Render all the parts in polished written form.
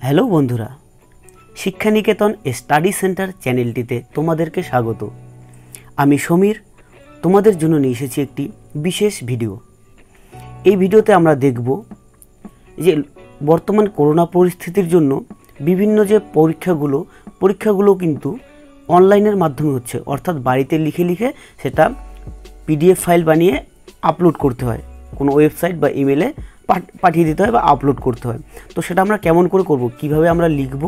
Hello বন্ধুরা, শিক্ষানিকেতন study centre চ্যানেলটিতে তোমাদেরকে স্বাগত। আমি সমীর তোমাদের জন্য নিয়ে এসেছি একটি বিশেষ ভিডিও। এই ভিডিওতে আমরা দেখব যে বর্তমান করোনা পরিস্থিতির জন্য বিভিন্ন যে পরীক্ষাগুলো কিন্তু অনলাইনের মাধ্যমে হচ্ছে, অর্থাৎ বাড়িতে লিখে লিখে সেটা পিডিএফ ফাইল বানিয়ে আপলোড করতে হয়, কোনো ওয়েবসাইট বা ইমেলে পাঠিয়ে দিতে হয় বা আপলোড করতে হয়। তো সেটা আমরা কেমন করে করব, কিভাবে আমরা লিখব,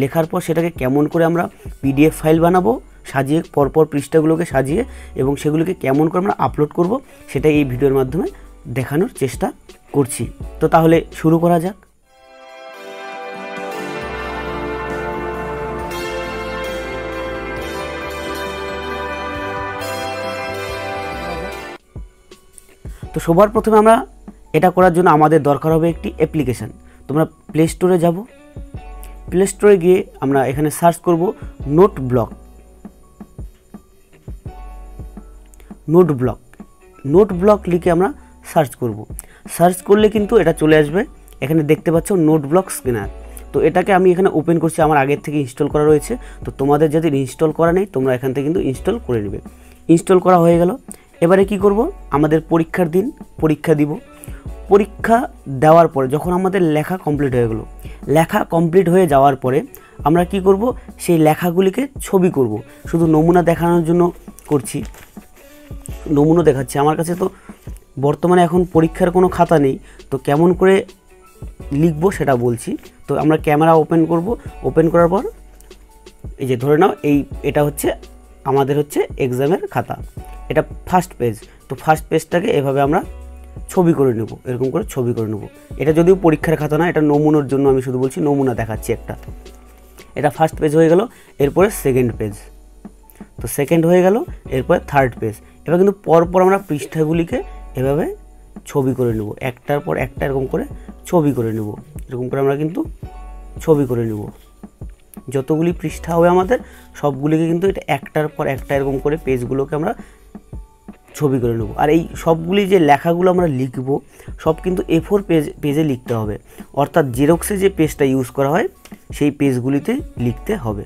লেখার পর সেটাকে কেমন করে আমরা পিডিএফ ফাইল বানাবো, সাজিয়ে পরপর পৃষ্ঠাগুলোকে সাজিয়ে এবং সেগুলোকে কেমন করে আমরা আপলোড করব, সেটা এই ভিডিওর মাধ্যমে দেখানোর চেষ্টা করছি। তো তাহলে শুরু করা যাক। তো সবার প্রথমে আমরা এটা করার জন্য আমাদের দরকার হবে একটি অ্যাপ্লিকেশান। তোমরা প্লে স্টোরে যাব, প্লে স্টোরে গিয়ে আমরা এখানে সার্চ করব নোট ব্লক লিখে আমরা সার্চ করব। সার্চ করলে কিন্তু এটা চলে আসবে, এখানে দেখতে পাচ্ছ নোট ব্লক স্ক্যানার। তো এটাকে আমি এখানে ওপেন করছি, আমার আগের থেকে ইনস্টল করা রয়েছে। তো তোমাদের যদি ইনস্টল করা নেই তোমরা এখান থেকে কিন্তু ইনস্টল করে নেবে। ইনস্টল করা হয়ে গেল। এবারে কি করব, আমাদের পরীক্ষার দিন পরীক্ষা দিব। পরীক্ষা দেওয়ার পরে যখন আমাদের লেখা কমপ্লিট হয়ে গেল, লেখা কমপ্লিট হয়ে যাওয়ার পরে আমরা কি করব, সেই লেখাগুলিকে ছবি করব। শুধু নমুনা দেখানোর জন্য করছি, নমুনা দেখাচ্ছি। আমার কাছে তো বর্তমানে এখন পরীক্ষার কোনো খাতা নেই, তো কেমন করে লিখব সেটা বলছি। তো আমরা ক্যামেরা ওপেন করব। ওপেন করার পর এই যে ধরে নাও এটা হচ্ছে আমাদের এক্সামের খাতা, এটা ফার্স্ট পেজ। তো ফার্স্ট পেজটাকে এভাবে আমরা ছবি করে নেব, এরকম করে ছবি করে নেব। এটা যদিও পরীক্ষার খাতা না, এটা নমুনার জন্য আমি শুধু বলছি, নমুনা দেখাচ্ছি একটা। এটা ফার্স্ট পেজ হয়ে গেল। এরপরে সেকেন্ড পেজ, তো সেকেন্ড হয়ে গেল। এরপরে থার্ড পেজ। এবার কিন্তু পরপর আমরা পৃষ্ঠাগুলিকে এভাবে ছবি করে নেব, একটার পর একটা এরকম করে ছবি করে নেব। এরকম করে আমরা কিন্তু ছবি করে নেব। যতগুলি পৃষ্ঠা হবে আমাদের সবগুলিকে কিন্তু এটা একটার পর একটা এরকম করে পেজগুলোকে আমরা ছবি করে নেব। আর এই সবগুলি যে লেখাগুলো আমরা লিখব সব কিন্তু A4 পেজে লিখতে হবে, অর্থাৎ জেরক্সে যে পেজটা ইউজ করা হয় সেই পেজগুলিতে লিখতে হবে।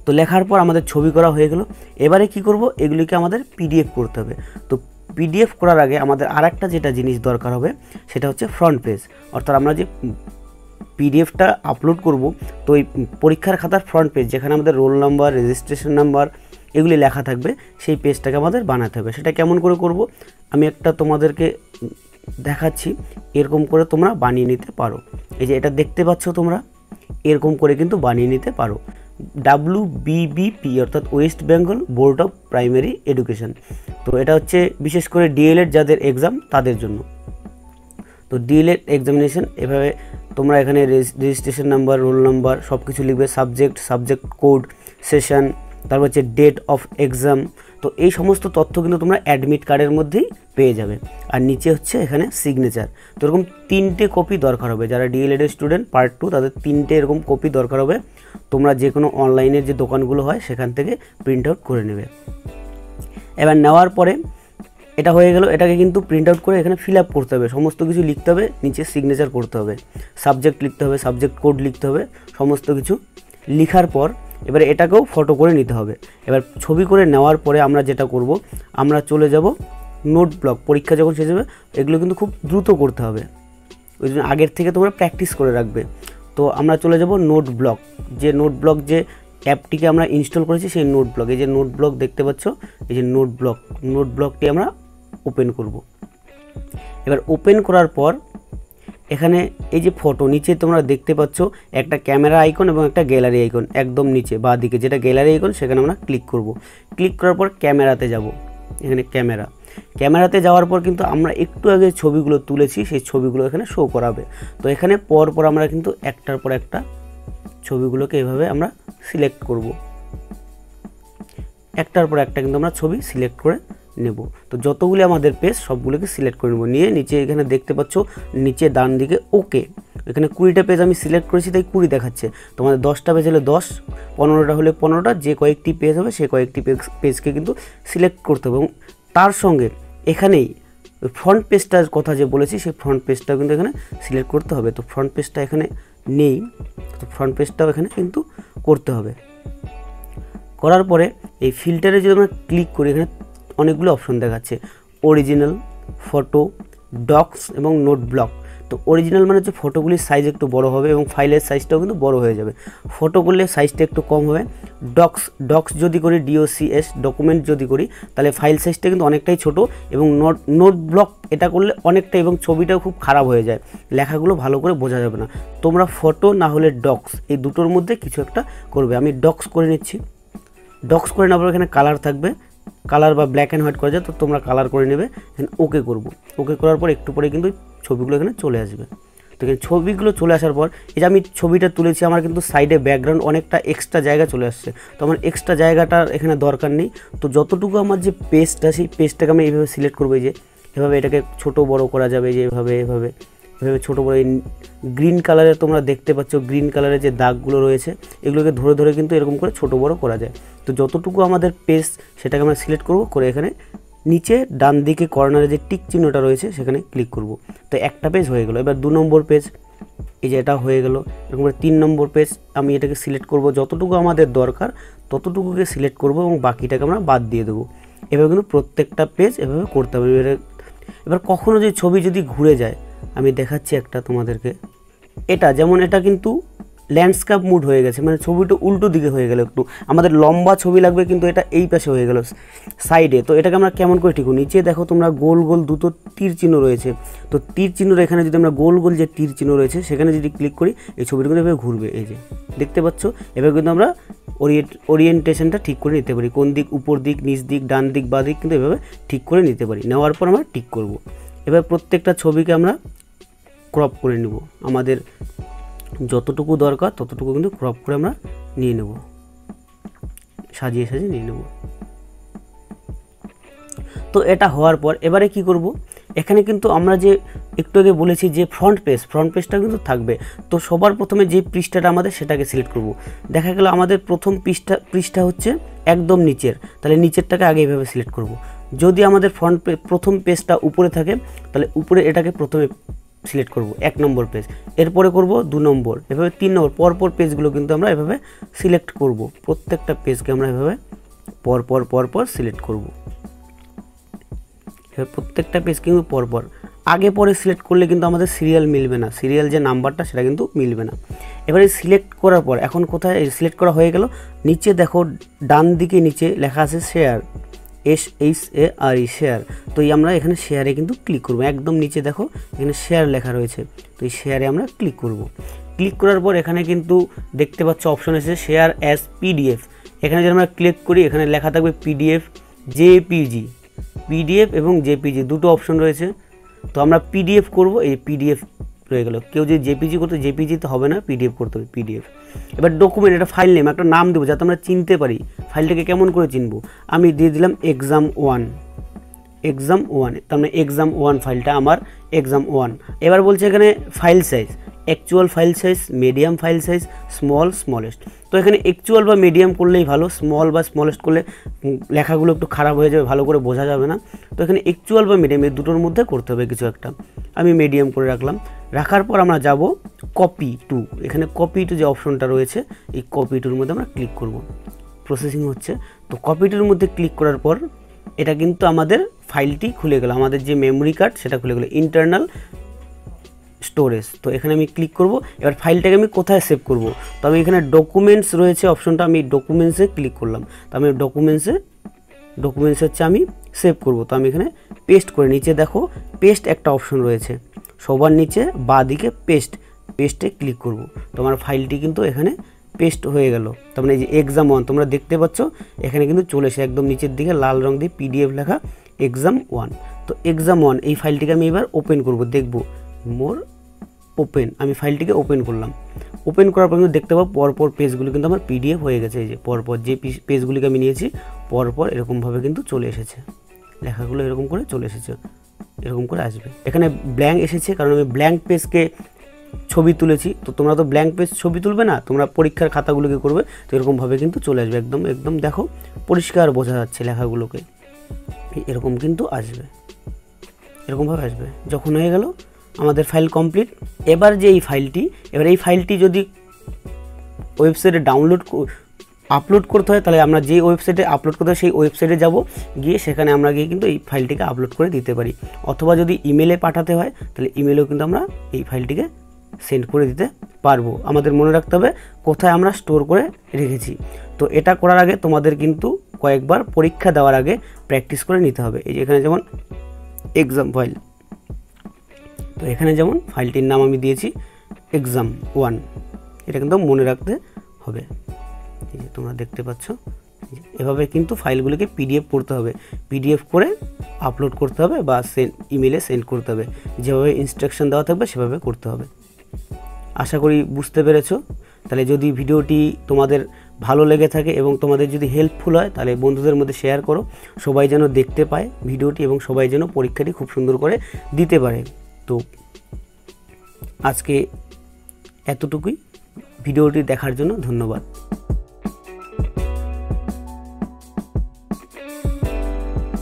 তো লেখার পর আমাদের ছবি করা হয়ে গেল। এবারে কি করব, এগুলিকে আমাদের পিডিএফ করতে হবে। তো পিডিএফ করার আগে আমাদের আরেকটা যেটা জিনিস দরকার হবে সেটা হচ্ছে ফ্রন্ট পেজ, অর্থাৎ আমরা যে পিডিএফটা আপলোড করব, তো এই পরীক্ষার খাতার ফ্রন্ট পেজ যেখানে আমাদের রোল নাম্বার, রেজিস্ট্রেশন নাম্বার এগুলি লেখা থাকবে, সেই পেজটাকে আমাদের বানাতে হবে। সেটা কেমন করে করব আমি একটা তোমাদেরকে দেখাচ্ছি, এরকম করে তোমরা বানিয়ে নিতে পারো। এই যে এটা দেখতে পাচ্ছ তোমরা, এরকম করে কিন্তু বানিয়ে নিতে পারো। WBBP অর্থাৎ West Bengal board of primary education. তো এটা হচ্ছে বিশেষ করে ডিএলএড যাদের এক্সাম তাদের জন্য। তো ডিএলএড এক্সামিনেশন, এভাবে তোমরা এখানে রেজিস্ট্রেশন নাম্বার, রোল নাম্বার সব কিছু লিখবে, সাবজেক্ট কোড, সেশন, তারপর হচ্ছে ডেট অফ এক্সাম। তো এই সমস্ত তথ্য কিন্তু তোমরা অ্যাডমিট কার্ডের মধ্যেই পেয়ে যাবে। আর নিচে হচ্ছে এখানে সিগনেচার। তো এরকম 3টে কপি দরকার হবে। যারা ডিএলএডের স্টুডেন্ট পার্ট 2 তাদের 3টে এরকম কপি দরকার হবে। তোমরা যে কোনো অনলাইনের যে দোকানগুলো হয় সেখান থেকে প্রিন্ট আউট করে নেবে। এবার নেওয়ার পরে এটা হয়ে গেল, এটাকে কিন্তু প্রিন্ট আউট করে এখানে ফিল আপ করতে হবে, সমস্ত কিছু লিখতে হবে, নিচে সিগনেচার করতে হবে, সাবজেক্ট লিখতে হবে, সাবজেক্ট কোড লিখতে হবে, সমস্ত কিছু লিখার পর এবারে এটাকেও ফটো করে নিতে হবে। এবার ছবি করে নেওয়ার পরে আমরা যেটা করব, আমরা চলে যাব নোট ব্লক। পরীক্ষা যখন শেষ হবে এগুলো কিন্তু খুব দ্রুত করতে হবে, ওই জন্য আগের থেকে তোমরা প্র্যাকটিস করে রাখবে। তো আমরা চলে যাব নোট ব্লক, যে অ্যাপটিকে আমরা ইনস্টল করেছি সেই নোট ব্লক। এই যে নোট ব্লক দেখতে পাচ্ছ, এই যে নোট ব্লকটি আমরা ওপেন করব। এবার ওপেন করার পর এখানে এই যে ফটো, নিচে তোমরা দেখতে পাচ্ছ একটা ক্যামেরা আইকন এবং একটা গ্যালারি আইকন, একদম নিচে বাঁ দিকে যেটা গ্যালারি আইকন সেখানে আমরা ক্লিক করব। ক্লিক করার পর ক্যামেরাতে যাব, এখানে ক্যামেরাতে যাওয়ার পর কিন্তু আমরা একটু আগে ছবিগুলো তুলেছি সেই ছবিগুলো এখানে শো করাবে। তো এখানে পরপর আমরা কিন্তু একটার পর একটা ছবিগুলোকে এভাবে আমরা সিলেক্ট করব, একটার পর একটা কিন্তু আমরা ছবি সিলেক্ট করে নেব। তো যতগুলি আমাদের পেজ সবগুলোকে সিলেক্ট করে নেব। নিয়ে নিচে এখানে দেখতে পাচ্ছ নিচে ডান দিকে ওকে, এখানে 20টা পেজ আমি সিলেক্ট করেছি তাই 20 দেখাচ্ছে। তোমাদের 10টা পেজ হলে 10, 15টা হলে 15টা, যে কয়েকটি পেজ হবে সেই কয়েকটি পেজকে কিন্তু সিলেক্ট করতে হবে। এবং তার সঙ্গে এখানেই ফ্রন্ট পেজটার কথা যে বলেছি সেই ফ্রন্ট পেজটা কিন্তু এখানে সিলেক্ট করতে হবে। তো ফ্রন্ট পেজটা এখানে নেই, তো ফ্রন্ট পেজটাও এখানে কিন্তু করতে হবে। করার পরে এই ফিল্টারে যদি আমরা ক্লিক করি, এখানে অনেকগুলো অপশন দেখাচ্ছে, অরিজিনাল, ফটো, ডক্স এবং নোট ব্লক। তো অরিজিনাল মানে হচ্ছে ফটোগুলির সাইজ একটু বড় হবে এবং ফাইলের সাইজটাও কিন্তু বড় হয়ে যাবে। ফটো করলে সাইজটা একটু কম হবে। ডক্স যদি করি, DOCS ডকুমেন্ট যদি করি, তাহলে ফাইল সাইজটা কিন্তু অনেকটাই ছোট এবং নোট ব্লক এটা করলে অনেকটা, এবং ছবিটাও খুব খারাপ হয়ে যায়, লেখাগুলো ভালো করে বোঝা যাবে না। তোমরা ফটো না হলে ডক্স, এই দুটোর মধ্যে কিছু একটা করবে। আমি ডক্স করে নিচ্ছি। ডক্স করে নেওয়ার পর এখানে কালার থাকবে, কালার বা ব্ল্যাক অ্যান্ড হোয়াইট করা যায়, তো তোমরা কালার করে নেবে। এখানে ওকে করব। ওকে করার পর একটু পরে কিন্তু ছবিগুলো এখানে চলে আসবে। তো এখানে ছবিগুলো চলে আসার পর এই যে আমি ছবিটা তুলেছি, আমার কিন্তু সাইডে ব্যাকগ্রাউন্ড অনেকটা এক্সট্রা জায়গা চলে আসছে। তো আমার এক্সট্রা জায়গাটার এখানে দরকার নেই। তো যতটুকু আমার যে পেজটা, সেই পেজটাকে আমি এইভাবে সিলেক্ট করবো, যে এভাবে এটাকে ছোট বড় করা যাবে, যে এভাবে এভাবে এভাবে ছোটো বড়ো। এই গ্রিন কালারে তোমরা দেখতে পাচ্ছ, গ্রিন কালারের যে দাগগুলো রয়েছে, এগুলোকে ধরে ধরে কিন্তু এরকম করে ছোট বড় করা যায়। তো যতটুকু আমাদের পেজ সেটাকে আমরা সিলেক্ট করব, করে এখানে নিচে ডান দিকে কর্নারে যে টিক চিহ্নটা রয়েছে সেখানে ক্লিক করব। তো একটা পেজ হয়ে গেল। এবার 2 নম্বর পেজ, এই যে এটা হয়ে গেল। এরকম করে 3 নম্বর পেজ, আমি এটাকে সিলেক্ট করব, যতটুকু আমাদের দরকার ততটুকুকে সিলেক্ট করব এবং বাকিটাকে আমরা বাদ দিয়ে দেবো। এভাবে কিন্তু প্রত্যেকটা পেজ এভাবে করতে হবে। এবার কখনো যে ছবি যদি ঘুরে যায়, আমি দেখাচ্ছি একটা তোমাদেরকে। এটা যেমন এটা কিন্তু ল্যান্ডস্কেপ মুড হয়ে গেছে, মানে ছবিটা উল্টো দিকে হয়ে গেল একটু। আমাদের লম্বা ছবি লাগবে কিন্তু এটা এই পাশে হয়ে গেল সাইডে। তো এটাকে আমরা কেমন করে ঠিক? নিচে দেখো তোমরা গোল গোল দুটো তীর চিহ্ন রয়েছে। তো তীর চিহ্নর এখানে যদি আমরা গোল গোল যে তীর চিহ্ন রয়েছে সেখানে যদি ক্লিক করি, এই ছবিটা কিন্তু এভাবে ঘুরবে। এই যে দেখতে পাচ্ছ, এভাবে কিন্তু আমরা ওরিয়েন্টেশনটা ঠিক করে নিতে পারি। কোন দিক, উপর দিক, নিচ দিক, ডান দিক, বাঁ দিক কিন্তু এভাবে ঠিক করে নিতে পারি। নেওয়ার পর আমরা টিক করব। এবার প্রত্যেকটা ছবিকে আমরা ক্রপ করে নেব। আমাদের যতটুকু দরকার ততটুকু কিন্তু ক্রপ করে আমরা নিয়ে নেব, সাজিয়ে সাজিয়ে নিয়ে নেব। তো এটা হওয়ার পর এবারে কি করব, এখানে কিন্তু আমরা যে একটু আগে বলেছি যে ফ্রন্ট পেজটা কিন্তু থাকবে। তো সবার প্রথমে যে পৃষ্ঠাটা আমাদের সেটাকে সিলেক্ট করব। দেখা গেল আমাদের প্রথম পৃষ্ঠা হচ্ছে একদম নিচের, তাহলে নিচেরটাকে আগে এইভাবে সিলেক্ট করব। যদি আমাদের প্রথম পেজটা উপরে থাকে, তাহলে উপরে এটাকে প্রথমে সিলেক্ট করব, 1 নম্বর পেজ। এরপরে করব 2 নম্বর, এভাবে 3 নম্বর, পরপর পেজগুলো কিন্তু আমরা এভাবে সিলেক্ট করব। প্রত্যেকটা পেজকে আমরা এভাবে পরপর সিলেক্ট করব। এবার প্রত্যেকটা পেজ কিন্তু পরপর, আগে পরে সিলেক্ট করলে কিন্তু আমাদের সিরিয়াল মিলবে না, সিরিয়াল যে নাম্বারটা সেটা কিন্তু মিলবে না। এবারে সিলেক্ট করার পর এখন কোথায় সিলেক্ট করা হয়ে গেল, নিচে দেখো ডান দিকে নিচে লেখা আছে শেয়ার, SHARE, শেয়ার। তো আমরা এখানে শেয়ারে কিন্তু ক্লিক করব। একদম নিচে দেখো এখানে শেয়ার লেখা রয়েছে, তো এই শেয়ারে আমরা ক্লিক করব। ক্লিক করার পর এখানে কিন্তু দেখতে পাচ্ছ অপশন এসেছে শেয়ার অ্যাজ PDF। এখানে যদি আমরা ক্লিক করি, এখানে লেখা থাকবে PDF, PDF এবং JPG দুটো অপশন রয়েছে। তো আমরা PDF করব, এই PDF রয়ে গেল। কেউ যদি JPG করতে, JPG তো হবে না, PDF করতে হবে, PDF। এবার ডকুমেন্ট, এটা ফাইল নেম, একটা নাম দেবো যাতে আমরা চিনতে পারি ফাইলটাকে কেমন করে চিনবো। আমি দিয়ে দিলাম exam1, তার মানে exam1 ফাইলটা আমার exam1। এবার বলছে এখানে file size, actual file size, medium file size, smallest. তো এখানে অ্যাকচুয়াল বা মিডিয়াম করলেই ভালো, স্মল বা স্মলেস্ট করলে লেখাগুলো একটু খারাপ হয়ে যাবে, ভালো করে বোঝা যাবে না। তো এখানে অ্যাকচুয়াল বা মিডিয়াম, এই দুটোর মধ্যে করতে হবে কিছু একটা। আমি মিডিয়াম করে রাখলাম। রাখার পর আমরা যাব কপি টু, এখানে কপি টু যে অপশনটা রয়েছে, এই কপি টুর মধ্যে আমরা ক্লিক করব। প্রসেসিং হচ্ছে। তো কপি টুর মধ্যে ক্লিক করার পর এটা কিন্তু আমাদের ফাইলটি খুলে গেল, আমাদের যে মেমোরি কার্ড সেটা খুলে গেল, ইন্টারনাল স্টোরেজ। তো এখানে আমি ক্লিক করব। এবার ফাইলটাকে আমি কোথায় সেভ করব, তো আমি এখানে ডকুমেন্টস রয়েছে অপশনটা, আমি ডকুমেন্টসে ক্লিক করলাম। তো আমি ডকুমেন্টস হচ্ছে আমি সেভ করব। তো আমি এখানে পেস্ট করে, নিচে দেখো পেস্ট একটা অপশন রয়েছে, সবার নিচে বাঁ দিকে পেস্টে ক্লিক করব। তো আমার ফাইলটি কিন্তু এখানে পেস্ট হয়ে গেল। তার মানে এই যে exam1 তোমরা দেখতে পাচ্ছ এখানে কিন্তু চলে এসে একদম নিচের দিকে লাল রং দিয়ে PDF লেখা exam1। তো exam1 এই ফাইলটিকে আমি এবার ওপেন করব, দেখব মোর ওপেন। আমি ফাইলটিকে ওপেন করলাম। ওপেন করার পর কিন্তু দেখতে পাবো পরপর পেজগুলো কিন্তু আমার PDF হয়ে গেছে। এই যে পরপর যে পেজগুলিকে আমি নিয়েছি পরপর এরকমভাবে কিন্তু চলে এসেছে, লেখাগুলো এরকম করে চলে এসেছে, এরকম করে আসবে। এখানে ব্ল্যাঙ্ক এসেছে কারণ আমি ব্ল্যাঙ্ক পেজকে ছবি তুলেছি। তো তোমরা তো ব্ল্যাঙ্ক পেজ ছবি তুলবে না, তোমরা পরীক্ষার খাতাগুলোকে করবে, তো এরকমভাবে কিন্তু চলে আসবে। একদম দেখো পরিষ্কার বোঝা যাচ্ছে লেখাগুলোকে, এরকম কিন্তু আসবে, এরকমভাবে আসবে। যখন হয়ে গেল আমাদের ফাইল কমপ্লিট। এবার যে এই ফাইলটি যদি ওয়েবসাইটে আপলোড করতে হয়, তাহলে আমরা যে ওয়েবসাইটে আপলোড করতে হয় সেই ওয়েবসাইটে যাব, গিয়ে সেখানে আমরা গিয়ে কিন্তু এই ফাইলটিকে আপলোড করে দিতে পারি। অথবা যদি ইমেলে পাঠাতে হয় তাহলে ইমেলেও কিন্তু আমরা এই ফাইলটিকে সেন্ড করে দিতে পারবো। আমাদের মনে রাখতে হবে কোথায় আমরা স্টোর করে রেখেছি। তো এটা করার আগে তোমাদের কিন্তু কয়েকবার পরীক্ষা দেওয়ার আগে প্র্যাকটিস করে নিতে হবে। এই যে এখানে যেমন এক্সাম ফাইল, তো এখানে যেমন ফাইলটির নাম আমি দিয়েছি exam1, এটা কিন্তু মনে রাখতে হবে। এই যে তোমরা দেখতে পাচ্ছ, এভাবে কিন্তু ফাইলগুলোকে পিডিএফ করতে হবে, পিডিএফ করে আপলোড করতে হবে বা ইমেলে সেন্ড করতে হবে। যেভাবে ইনস্ট্রাকশন দেওয়া থাকবে সেভাবে করতে হবে। আশা করি বুঝতে পেরেছো। তাহলে যদি ভিডিওটি তোমাদের ভালো লেগে থাকে এবং তোমাদের যদি হেল্পফুল হয় তাহলে বন্ধুদের মধ্যে শেয়ার করো, সবাই যেন দেখতে পায় ভিডিওটি এবং সবাই যেন পরীক্ষাটি খুব সুন্দর করে দিতে পারে। তো আজকে এতটুকুই, ভিডিওটি দেখার জন্য ধন্যবাদ।